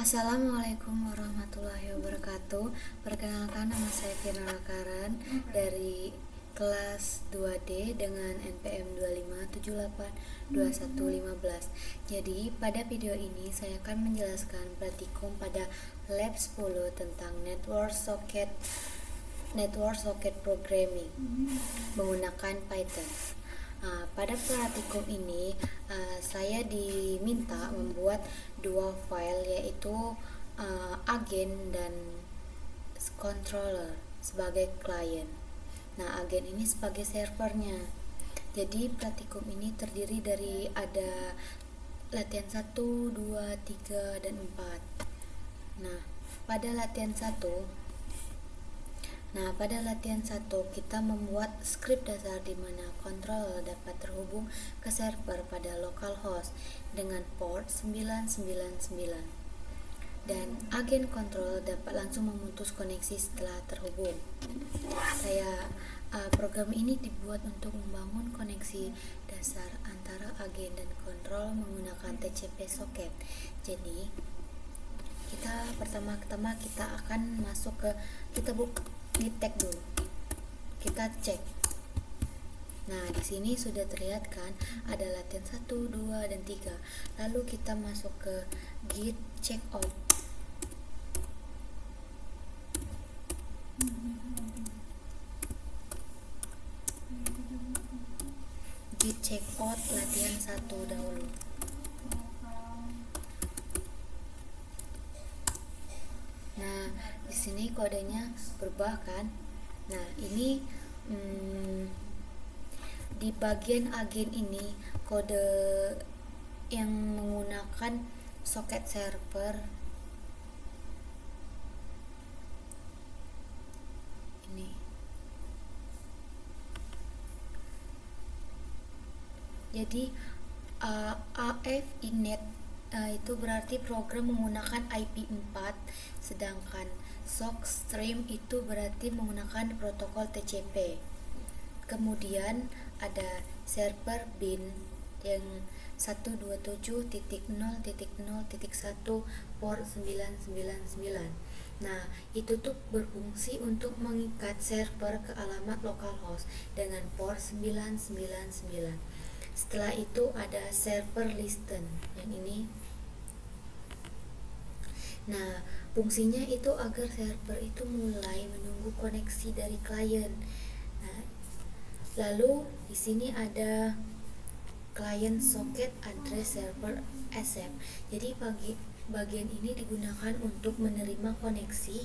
Assalamualaikum warahmatullahi wabarakatuh. Perkenalkan, nama saya Firna Karen dari kelas 2D dengan NPM 25782115. Jadi, pada video ini saya akan menjelaskan praktikum pada lab 10 tentang network socket programming menggunakan Python. Pada praktikum ini saya diminta membuat dua file, yaitu agen dan controller sebagai klien. Nah, agen ini sebagai servernya. Jadi praktikum ini terdiri dari ada latihan 1, 2, 3, dan 4. Nah, pada latihan 1 kita membuat skrip dasar di mana controller dapat terhubung ke server pada localhost dengan port 999 dan agen controller dapat langsung memutus koneksi setelah terhubung. Program ini dibuat untuk membangun koneksi dasar antara agen dan controller menggunakan TCP socket. Jadi pertama-tama kita akan masuk ke di tag dulu. Kita cek. Nah, di sini sudah terlihat kan ada latihan 1, 2, dan 3. Lalu kita masuk ke git checkout. Git checkout latihan 1 dahulu. Nah, di sini kodenya berubah kan. Nah, ini di bagian agen ini kode yang menggunakan soket server ini. Jadi AF inet itu berarti program menggunakan IP 4, sedangkan sock stream itu berarti menggunakan protokol TCP. Kemudian ada server bin yang 127.0.0.1 port 999. Nah, itu tuh berfungsi untuk mengikat server ke alamat localhost dengan port 999. Setelah itu ada server listen yang ini. Nah, fungsinya itu agar server itu mulai menunggu koneksi dari klien. Nah, lalu di sini ada client socket address server SF. Jadi bagian ini digunakan untuk menerima koneksi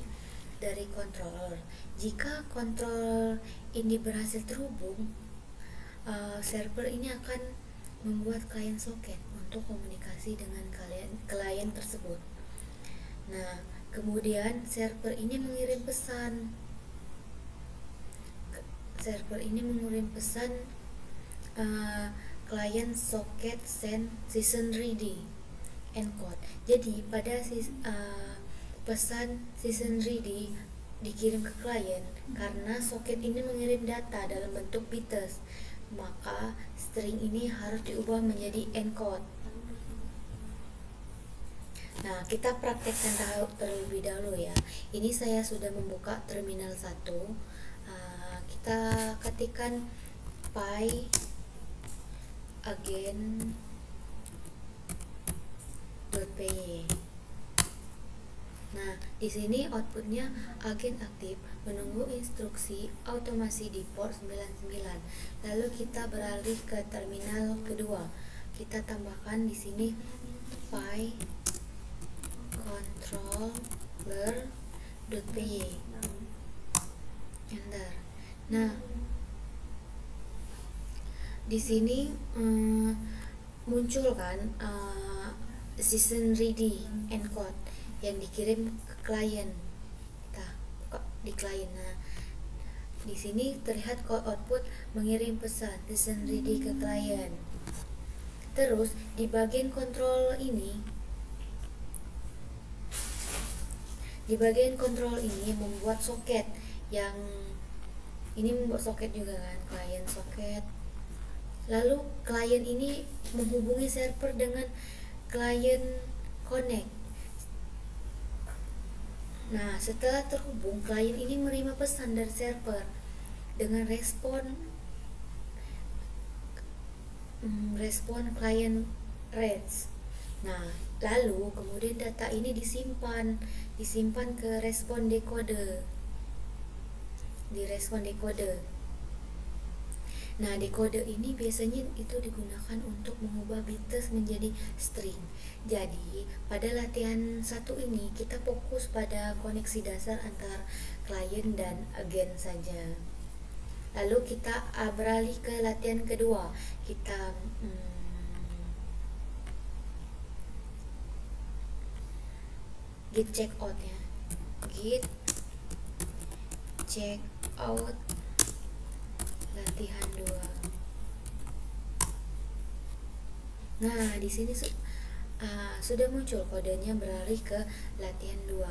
dari controller. Jika controller ini berhasil terhubung, server ini akan membuat client socket untuk komunikasi dengan klien tersebut. Nah, kemudian server ini mengirim pesan. Client socket send season ready encode. Jadi pada pesan season ready dikirim ke klien karena soket ini mengirim data dalam bentuk bytes, maka string ini harus diubah menjadi encode. Nah, kita praktekkan terlebih dahulu ya. Ini saya sudah membuka terminal 1. Kita ketikkan py agen.py. Nah, di sini outputnya agen aktif menunggu instruksi otomasi di port 99. Lalu kita beralih ke terminal kedua. Kita tambahkan di sini py controller.py. Enter. Nah, di sini muncul kan season ready encode yang dikirim ke klien. Kita buka di klien. Nah, di sini terlihat output mengirim pesan season ready ke klien. Terus di bagian kontrol ini membuat soket yang ini membuat soket juga kan, klien soket. Lalu klien ini menghubungi server dengan klien connect. Nah, setelah terhubung, klien ini menerima pesan dari server dengan respon client reads. Nah, lalu kemudian data ini disimpan ke respon decoder, di respon decoder. Nah, decoder ini biasanya itu digunakan untuk mengubah bites menjadi string. Jadi, pada latihan satu ini kita fokus pada koneksi dasar antar klien dan agen saja. Lalu kita beralih ke latihan kedua. Kita git check out ya. Git check out latihan 2. Nah, di sini sudah muncul kodenya beralih ke latihan 2.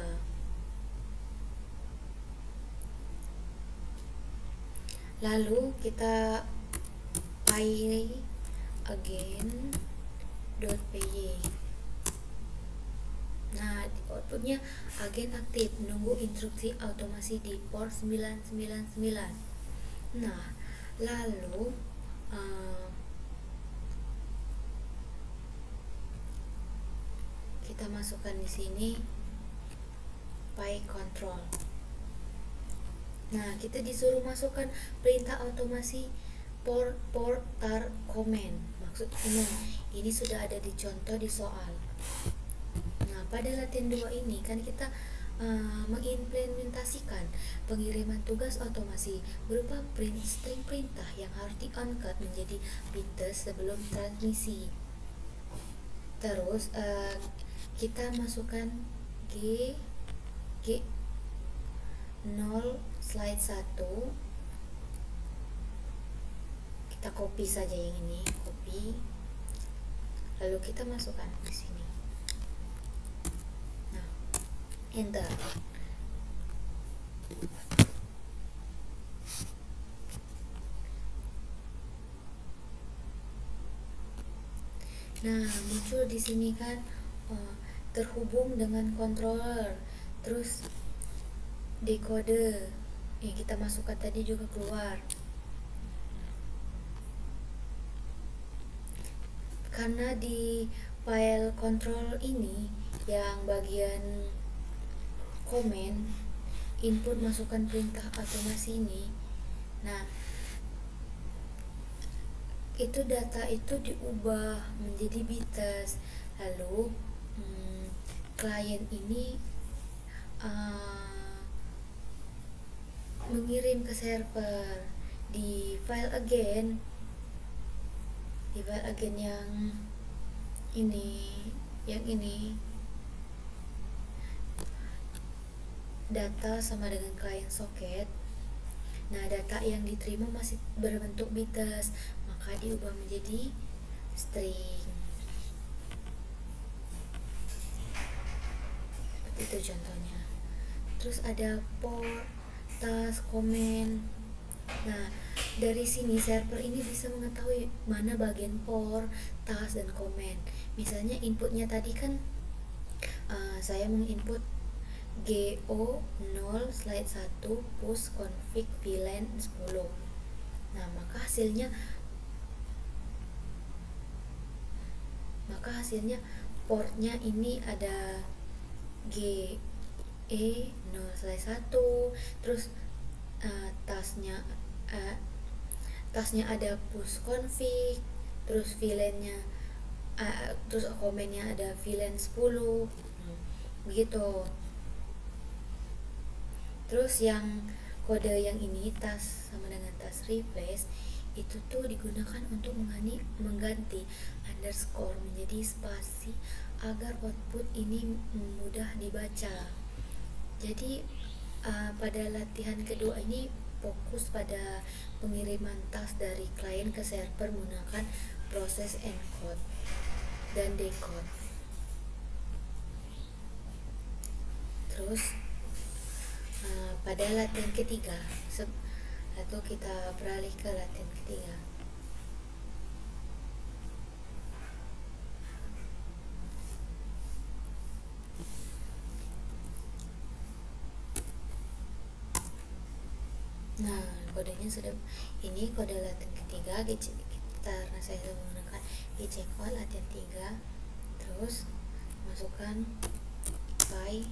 Lalu kita py again.py. Nah, outputnya agen aktif menunggu instruksi otomasi di port 999. Nah, lalu kita masukkan di sini py control. Nah, kita disuruh masukkan perintah otomasi port tar command. Maksudnya ini sudah ada di contoh di soal. Nah, pada latihan 2 ini kan kita mengimplementasikan pengiriman tugas otomasi berupa string perintah yang harus di-encode menjadi bites sebelum transmisi. Terus kita masukkan G0 slide 1. Kita copy saja yang ini, copy. Lalu kita masukkan di sini. Nah, enter. Nah, muncul di sini kan terhubung dengan controller, terus decoder yang kita masukkan tadi juga keluar. Karena di file control ini yang bagian komen input masukkan perintah otomasi ini, nah itu data itu diubah menjadi bites. Lalu klien ini mengirim ke server di file again yang ini data sama dengan client socket. Nah, data yang diterima masih berbentuk bites, maka diubah menjadi string. Seperti itu contohnya. Terus ada port, task, comment. Nah, dari sini server ini bisa mengetahui mana bagian port, task, dan comment. Misalnya inputnya tadi kan saya menginput GO0 slide 1 push config VLAN 10. Nah, maka portnya ini ada GE0 slide 1, terus tasnya ada push config, terus VLAN-nya terus komennya ada VLAN 10. Begitu. Terus yang kode yang ini task sama dengan task replace itu tuh digunakan untuk mengganti underscore menjadi spasi agar output ini mudah dibaca. Jadi pada latihan kedua ini fokus pada pengiriman task dari klien ke server menggunakan proses encode dan decode. Terus pada latihan ketiga, atau kita beralih ke latihan ketiga. Nah, kodenya sudah, ini kode latihan ketiga, karena saya sudah menggunakan gcall latihan 3. Terus masukkan by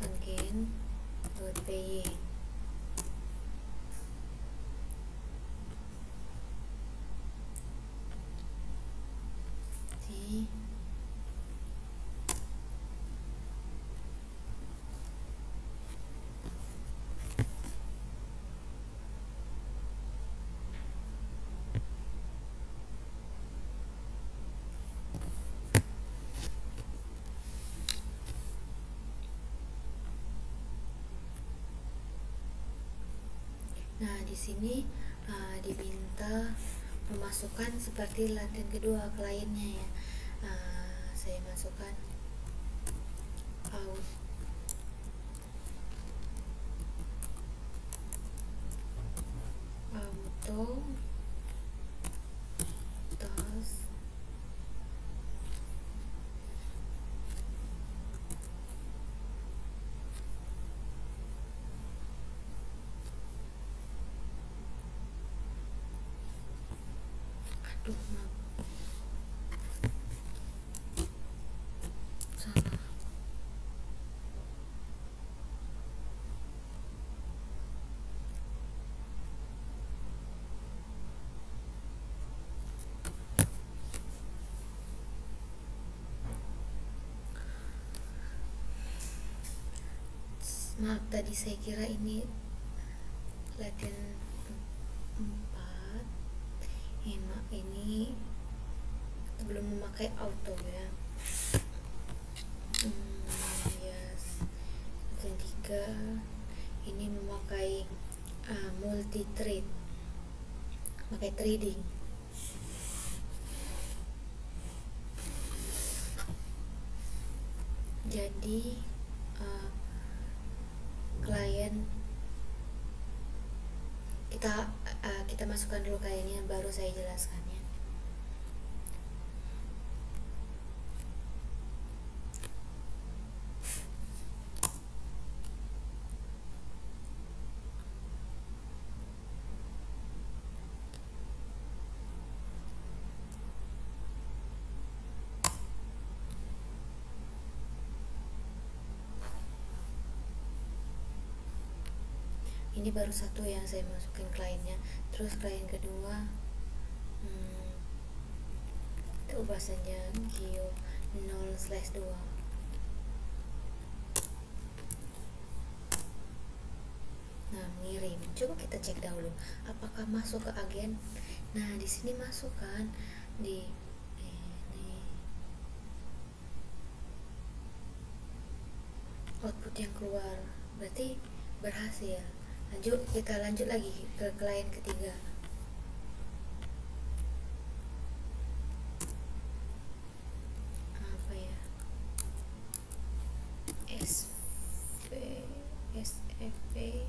again.py. Nah, di sini diminta memasukkan seperti latihan kedua kliennya ya. Saya masukkan out auto task aduh maaf, salah. Maaf, tadi saya kira ini latihan 4. Ini belum memakai auto ya. Yes. Latihan 3 ini memakai multi trade, pakai trading. Jadi klien kita masukkan dulu kliennya, baru saya jelaskan ya. Ini baru satu yang saya masukin kliennya. Terus klien kedua kita ubah saja Gio 0/2. Nah, mengirim. Coba kita cek dahulu apakah masuk ke agen. Nah, di sini masuk kan, di ini output yang keluar, berarti berhasil. Kita lanjut lagi ke klien ketiga. Apa ya? SFP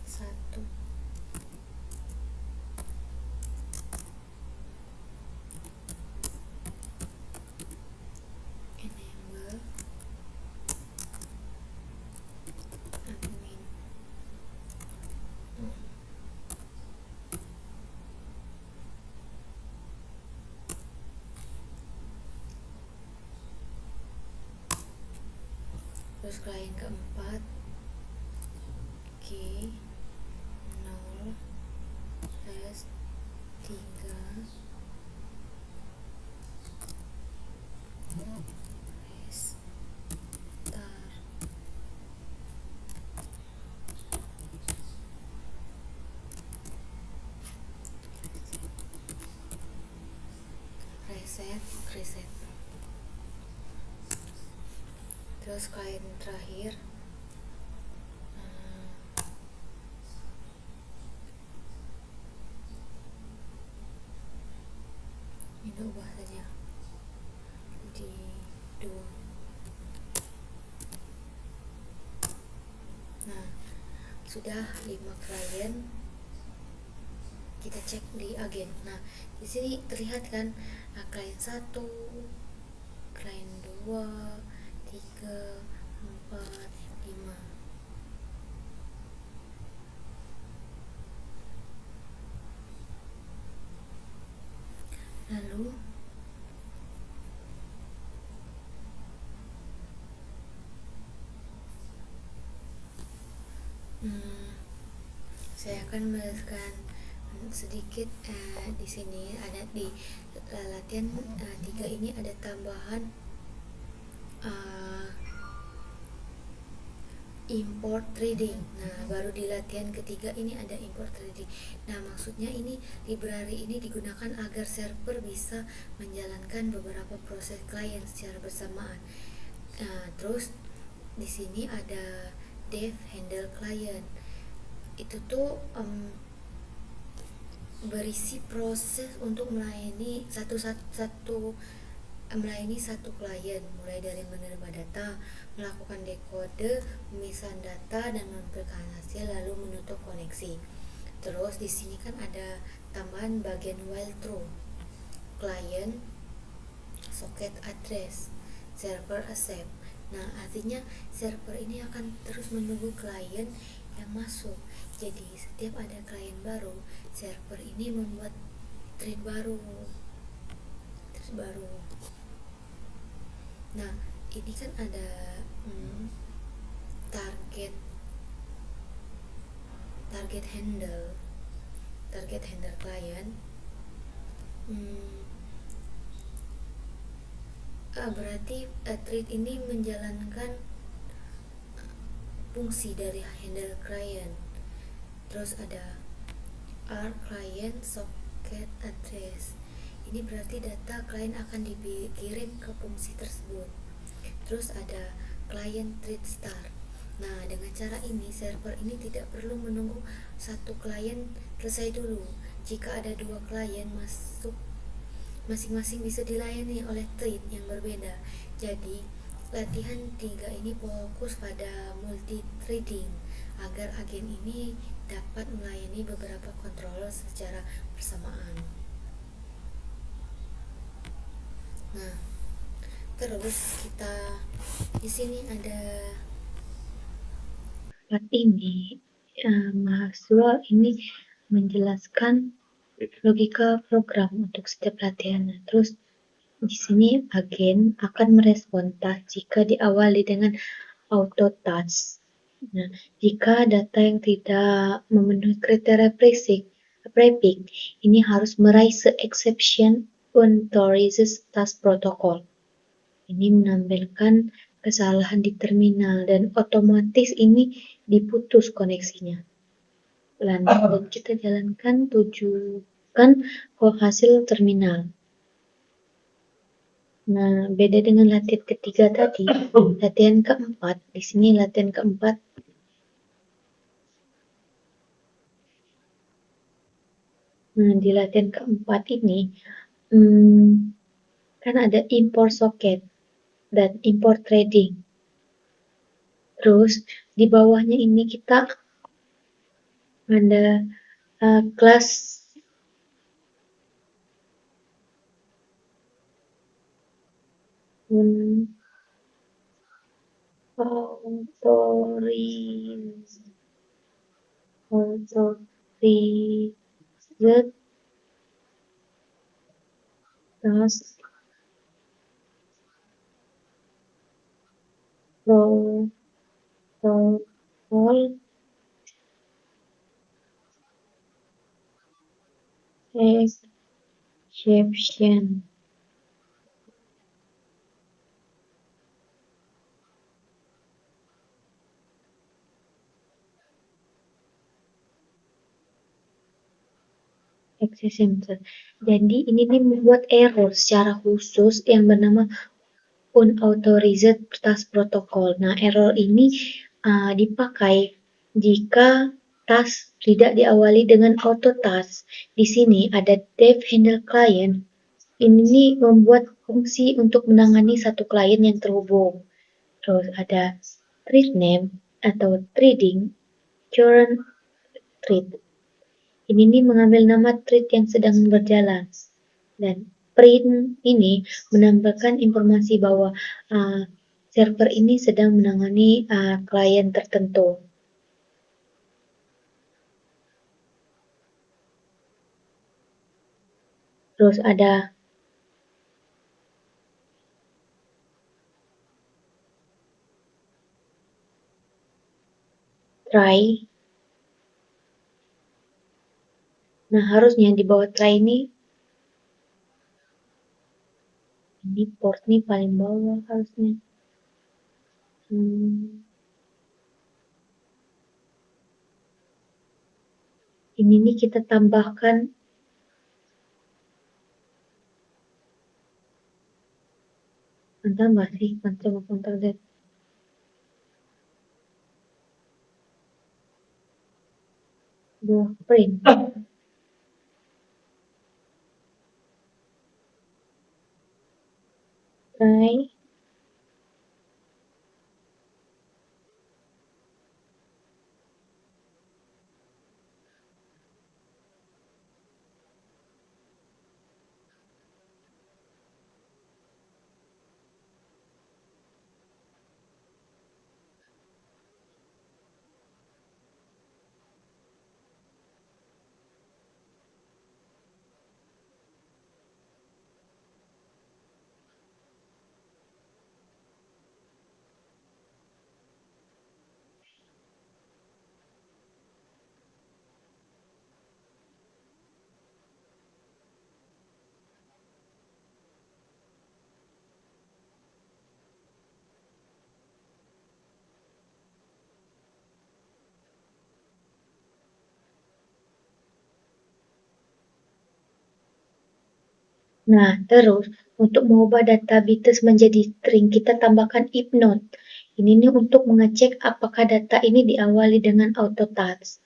1. Enable admin. Terus klien keempat G 0/3 reset. Terus klien terakhir ini ubah saja di 2. Nah, sudah 5 klien. Kita cek di agen. Nah, di sini terlihat kan, klien 1, klien 2, 3, 4, 5. baru. Saya akan menjelaskan sedikit di sini ada di latihan 3 ini ada tambahan import trading. Nah, baru di latihan ketiga ini ada import trading. Nah, maksudnya ini library ini digunakan agar server bisa menjalankan beberapa proses klien secara bersamaan. Terus di sini ada dev handle client. Itu tuh berisi proses untuk melayani melayani satu klien, mulai dari menerima data, melakukan dekode, pemisahan data dan menampilkan hasil, lalu menutup koneksi. Terus di sini kan ada tambahan bagian while true, client socket address, server accept. Nah, artinya server ini akan terus menunggu klien yang masuk. Jadi setiap ada klien baru, server ini membuat thread baru. Nah, ini kan ada target handle klien. Berarti thread ini menjalankan fungsi dari handle client. Terus ada R client socket address. Ini berarti data klien akan dikirim ke fungsi tersebut. Terus ada client thread start. Nah, dengan cara ini server ini tidak perlu menunggu satu klien selesai dulu. Jika ada 2 klien masuk, masing-masing bisa dilayani oleh thread yang berbeda. Jadi latihan 3 ini fokus pada multi threading agar agen ini dapat melayani beberapa controller secara bersamaan. Nah, terus kita di sini ada part ini mahasiswa ini menjelaskan logika program untuk setiap latihan. Terus di sini agen akan merespon task jika diawali dengan auto task. Nah, jika data yang tidak memenuhi kriteria prefix, ini harus meraih exception authorized task protocol. Ini menampilkan kesalahan di terminal dan otomatis ini diputus koneksinya. Dan kita jalankan tunjukkan hasil terminal. Nah, beda dengan latihan ketiga tadi, latihan keempat, di sini latihan keempat. Nah, di latihan keempat ini, kan ada import socket dan import trading. Terus, di bawahnya ini kita ada kelas authorized task protocol exception. Jadi ini membuat error secara khusus yang bernama unauthorized task protocol. Nah, error ini dipakai jika task tidak diawali dengan auto task. Di sini ada dev handle client. Ini membuat fungsi untuk menangani satu klien yang terhubung. Terus ada thread name atau threading current thread. Ini mengambil nama thread yang sedang berjalan. Dan print ini menambahkan informasi bahwa server ini sedang menangani klien tertentu. Terus ada try. Nah, harusnya di bawah try ini port nih paling bawah harusnya. Ini nih kita tambahkan tambah sih, coba Ctrl Z. Dua print. Try. Nah, terus untuk mengubah data bites menjadi string, kita tambahkan if not. Ini nih untuk mengecek apakah data ini diawali dengan auto touch.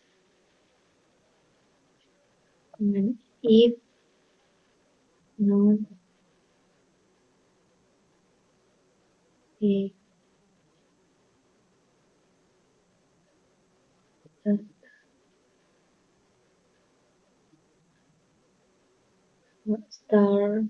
If not equal star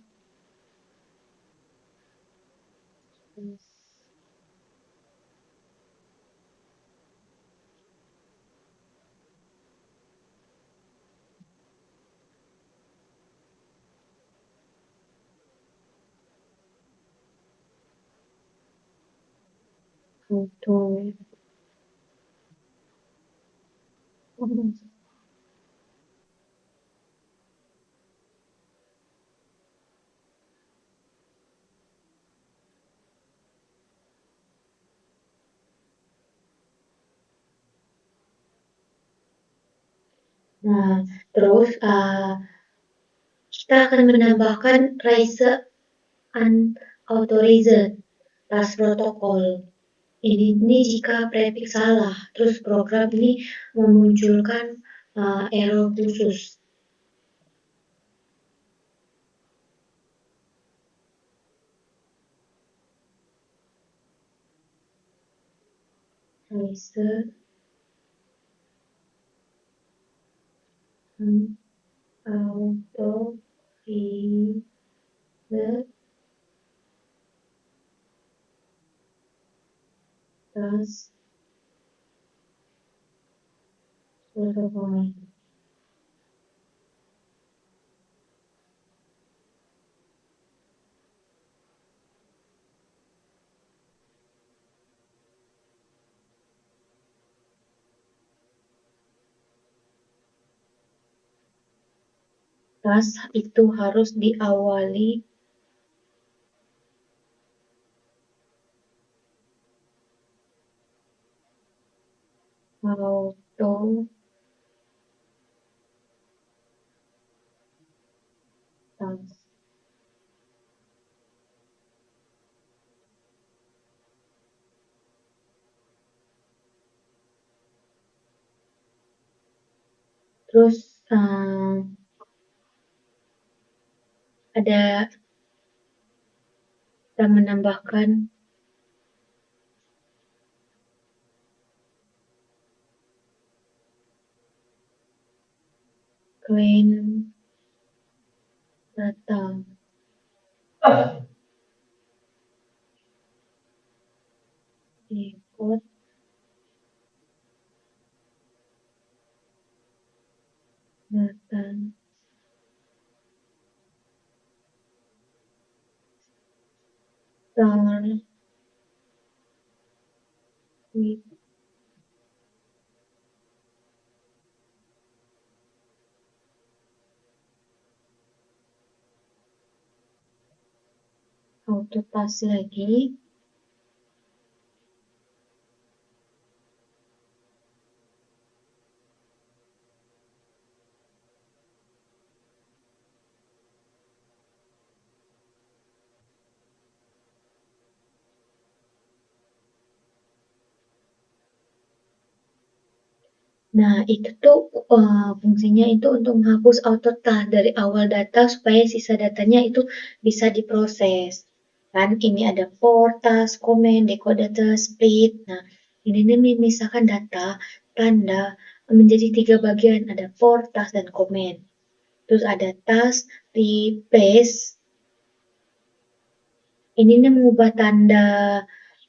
auto. Nah, terus kita akan menambahkan raise unauthorized task protocol. Ini jika prefix salah, terus program ini memunculkan error khusus. Raise unauthorized task protocol. Task itu harus diawali auto task. Terus ada kita menambahkan clean data. Ikut data start with auto task lagi. Nah, itu tuh fungsinya itu untuk menghapus auto task dari awal data supaya sisa datanya itu bisa diproses. Kan ini ada for, task, comment, decoder, split. Nah, ini nih memisahkan data, tanda menjadi 3 bagian, ada for, task, dan comment. Terus ada task, replace. Ini nih mengubah tanda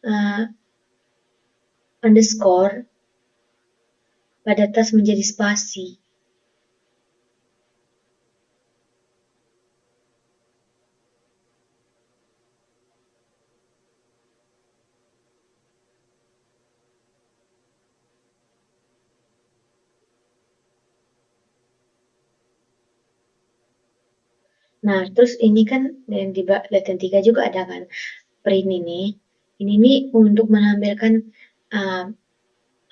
uh, underscore pada task menjadi spasi. Nah, terus ini kan yang di latihan 3 juga ada kan print ini. Ini nih untuk menampilkan uh,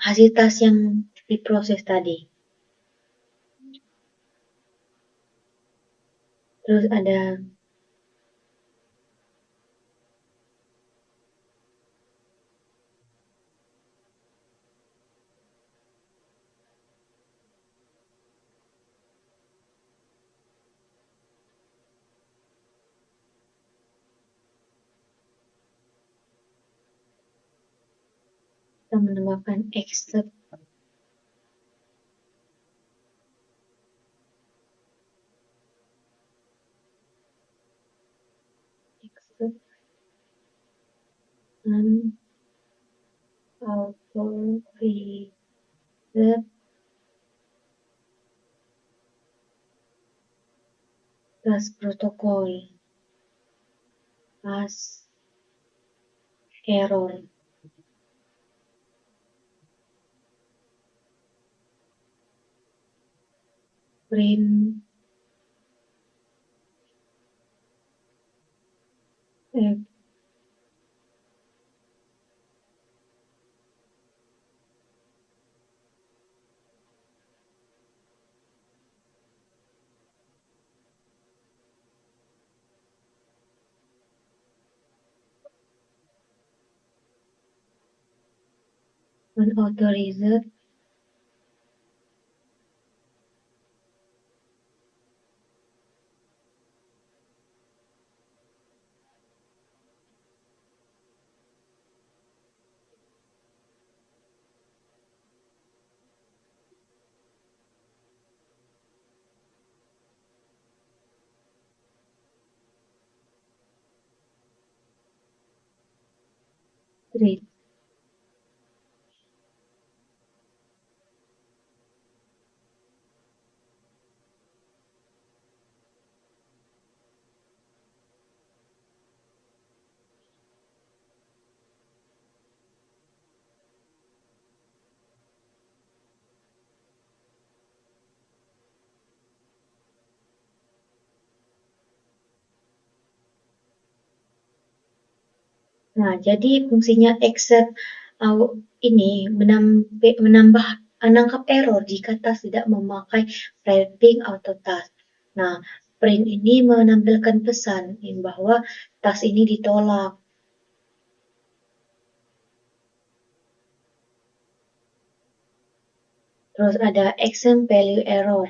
hasil tas yang diproses tadi. Terus ada kita menambahkan except except and auto reset tas protokol pas error print eh, unauthorized read. Nah, jadi fungsinya except ini menambah menangkap error jika tas tidak memakai wrapping auto task. Nah, print ini menampilkan pesan bahwa tas ini ditolak. Terus ada exam value error.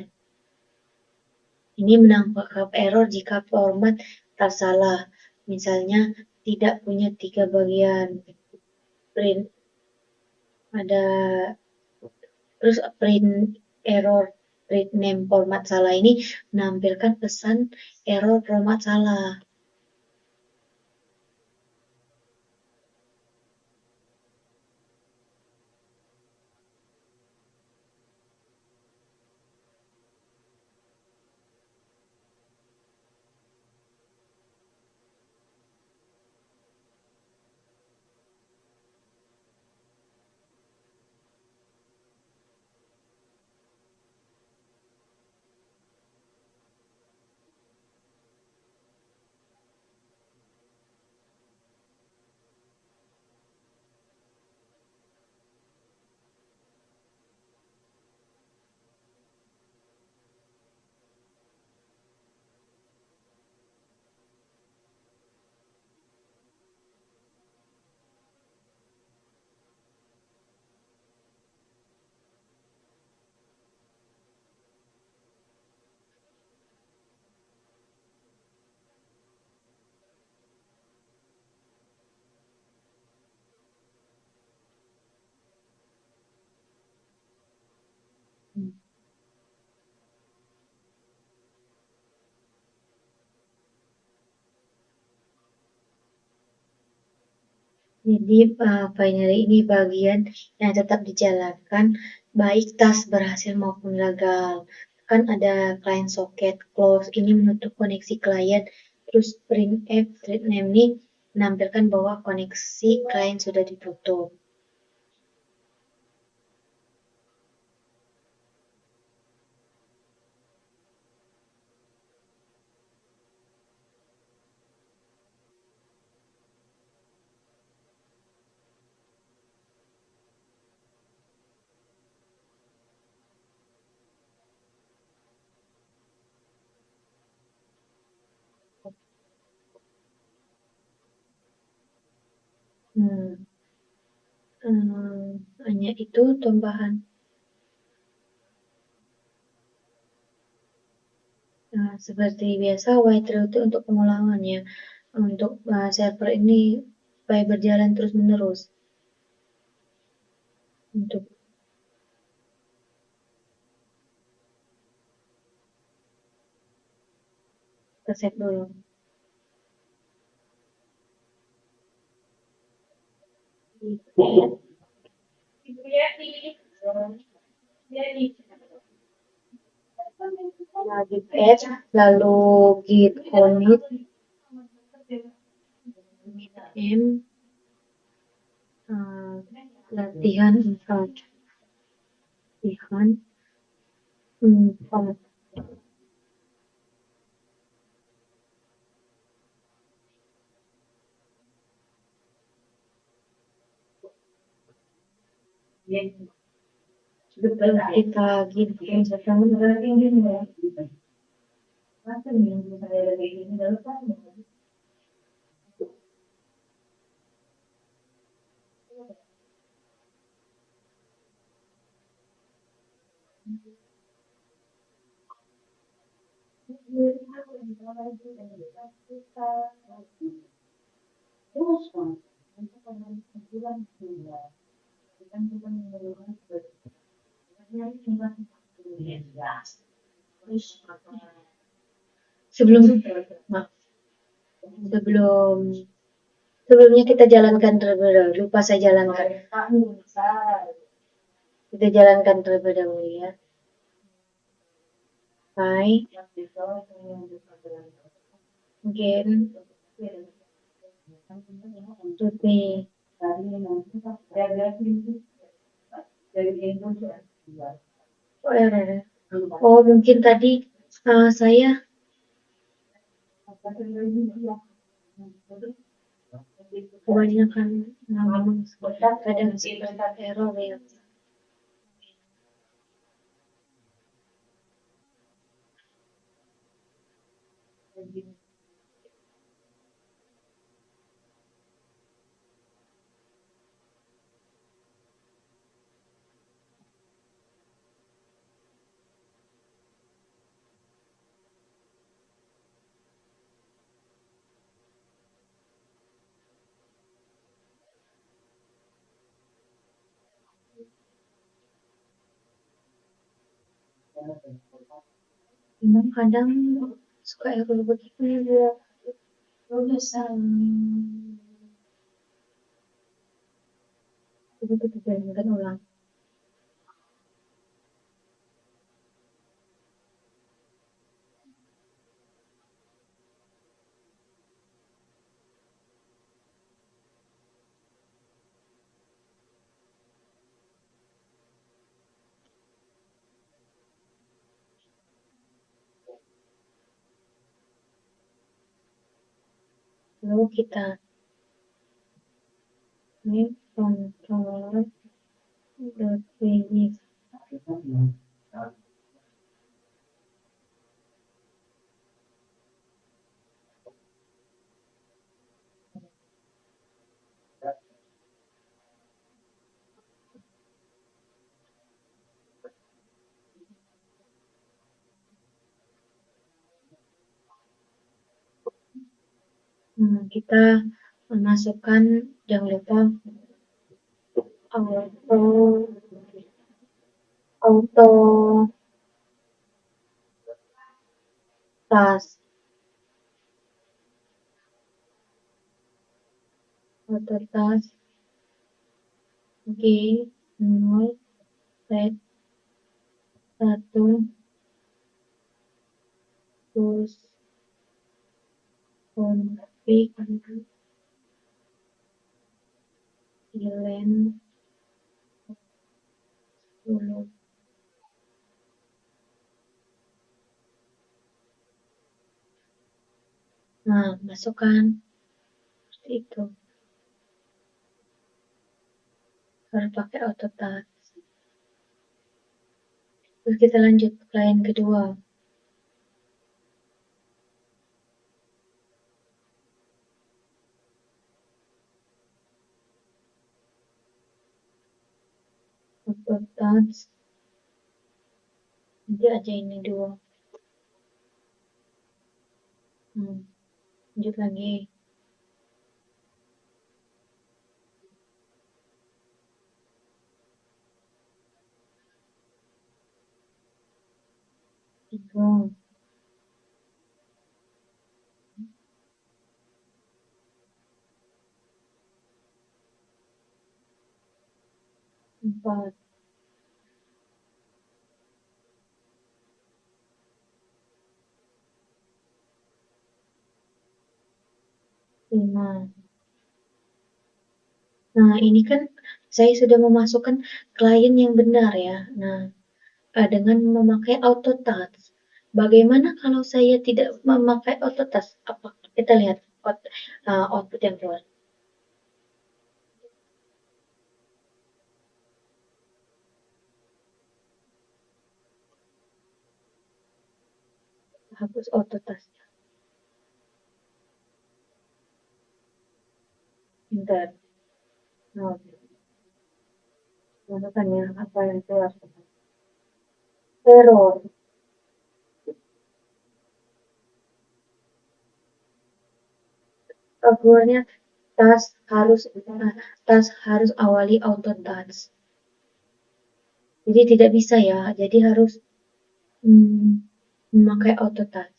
Ini menangkap error jika format tas salah. Misalnya tidak punya 3 bagian. Print ada terus print error print name format salah ini menampilkan pesan error format salah. Jadi, finally ini bagian yang tetap dijalankan baik tas berhasil maupun gagal. Kan ada client socket close ini menutup koneksi klien, terus printf thread name ini menampilkan bahwa koneksi klien sudah ditutup. Hmm, hanya itu tambahan. Nah, seperti biasa white router untuk pengulangannya. Untuk server ini supaya berjalan terus-menerus. Untuk kita save dulu. Nah, git add, lalu git commit, m, latihan 4, latihan 4. Kita git sebelum maaf, sebelum sebelumnya kita jalankan terlebih dahulu. Lupa saya jalankan. Kita jalankan terlebih dahulu ya. Hai, again, Tuti. Oh, oh mungkin tadi saya kebanyakan ngomong kadang seperti error ya. Memang kadang suka error begitu ya. Coba kita jalankan ulang. Lalu kita ini control finish. Kita memasukkan jangan lupa auto auto task auto task Oke, nol, red, satu, terus konflik, ilen, 10. Nah, masukkan seperti itu. Harus pakai auto touch. Terus kita lanjut klien kedua. Auto touch. Nanti aja ini dua. Lanjut lagi. Tiga, 4, 5. Nah, ini kan saya sudah memasukkan klien yang benar ya. Nah, dengan memakai auto touch. Bagaimana kalau saya tidak memakai auto touch? Apa kita lihat output yang keluar? Hapus auto touch. Bentar. Nah, masukkan ya apa yang keluar. Error. Keluarnya tas harus awali auto touch. Jadi tidak bisa ya. Jadi harus memakai auto touch.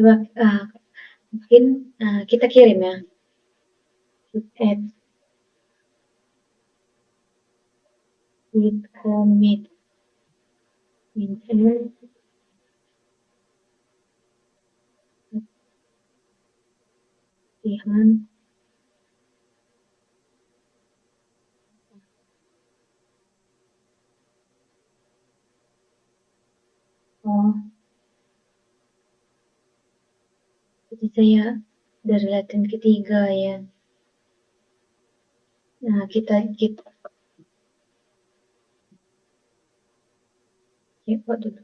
Coba mungkin kita kirim ya. Add with commit in latihan. Oh, jadi saya dari latihan ketiga ya. Nah, kita coba dulu.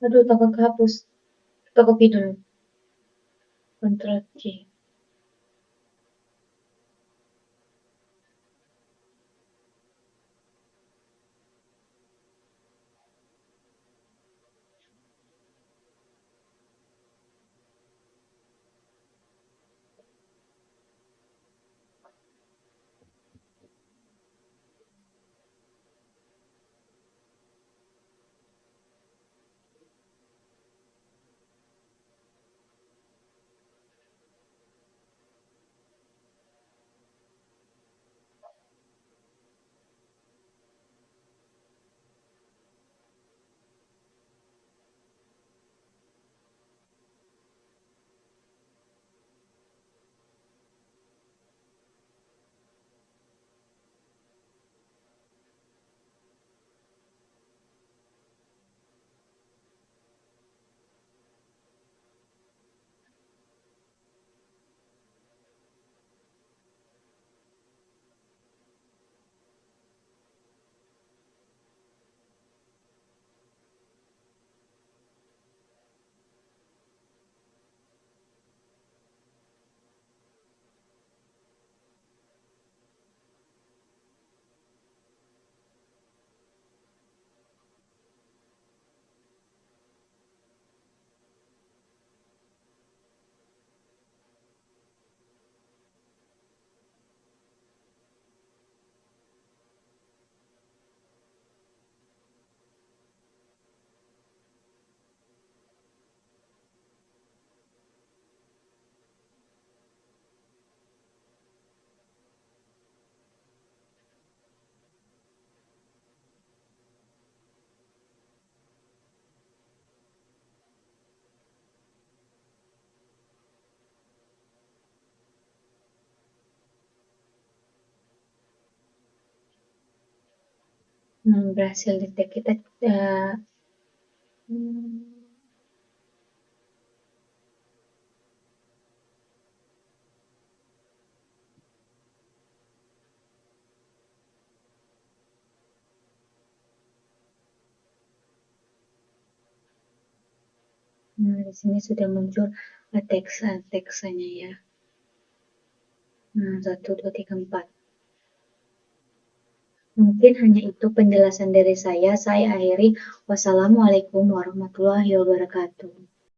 Aduh, takut kehapus. Kita copy dulu. Ctrl C. Berhasil detect kita. Hmm, Nah, di sini sudah muncul teksanya ya. Nah, 1, 2, 3, 4. Mungkin hanya itu penjelasan dari saya. Saya akhiri. Wassalamualaikum warahmatullahi wabarakatuh.